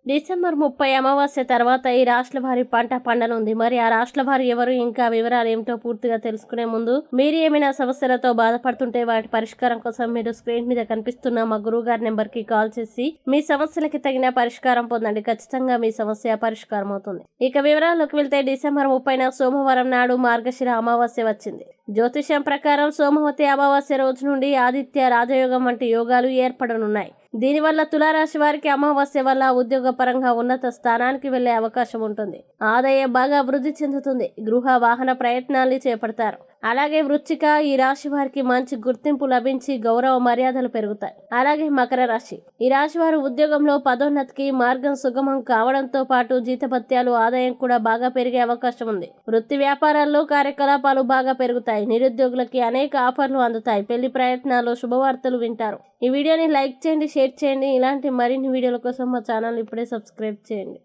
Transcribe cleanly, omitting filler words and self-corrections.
December 30 అమావాస్య తర్వాత ఈ రాశుల వారి పంట పండనుంది. మరి ఆ రాశుల వారు ఎవరు, ఇంకా వివరాలు ఏమిటో పూర్తిగా తెలుసుకునే ముందు మీరు ఏమైనా సమస్యలతో బాధపడుతుంటే వాటి పరిష్కారం కోసం మీరు స్క్రీన్ మీద కనిపిస్తున్న మా గురువు గారి నెంబర్ కి కాల్ చేసి మీ సమస్యలకి తగిన పరిష్కారం పొందండి. ఖచ్చితంగా మీ సమస్య పరిష్కారం అవుతుంది. ఇక వివరాల్లోకి వెళ్తే డిసెంబర్ 30న సోమవారం నాడు మార్గశిర అమావాస్య వచ్చింది. జ్యోతిష్యం ప్రకారం సోమవతి అమావాస్య రోజు నుండి ఆదిత్య రాజయోగం వంటి యోగాలు ఏర్పడనున్నాయి. దీనివల్ల తులారాశి వారికి అమావాస్య వల్ల ఉద్యోగపరంగా ఉన్నత స్థానానికి వెళ్లే అవకాశం ఉంటుంది. ఆదాయం బాగా వృద్ధి చెందుతుంది. గృహ వాహన ప్రయత్నాల్ని చేపడతారు. అలాగే వృశ్చిక ఈ రాశి వారికి మంచి గుర్తింపు లభించి గౌరవ మర్యాదలు పెరుగుతాయి. అలాగే మకర రాశి ఈ రాశి వారు ఉద్యోగంలో పదోన్నతికి మార్గం సుగమం కావడంతో పాటు జీతభత్యాలు ఆదాయం కూడా బాగా పెరిగే అవకాశం ఉంది. వృత్తి వ్యాపారాల్లో కార్యకలాపాలు బాగా పెరుగుతాయి. నిరుద్యోగులకి అనేక ఆఫర్లు అందుతాయి. పెళ్లి ప్రయత్నాల్లో శుభవార్తలు వింటారు. ఈ వీడియోని లైక్ చేయండి, షేర్ చేయండి. ఇలాంటి మరిన్ని వీడియోల కోసం మా ఛానల్ ఇప్పుడే సబ్స్క్రైబ్ చేయండి.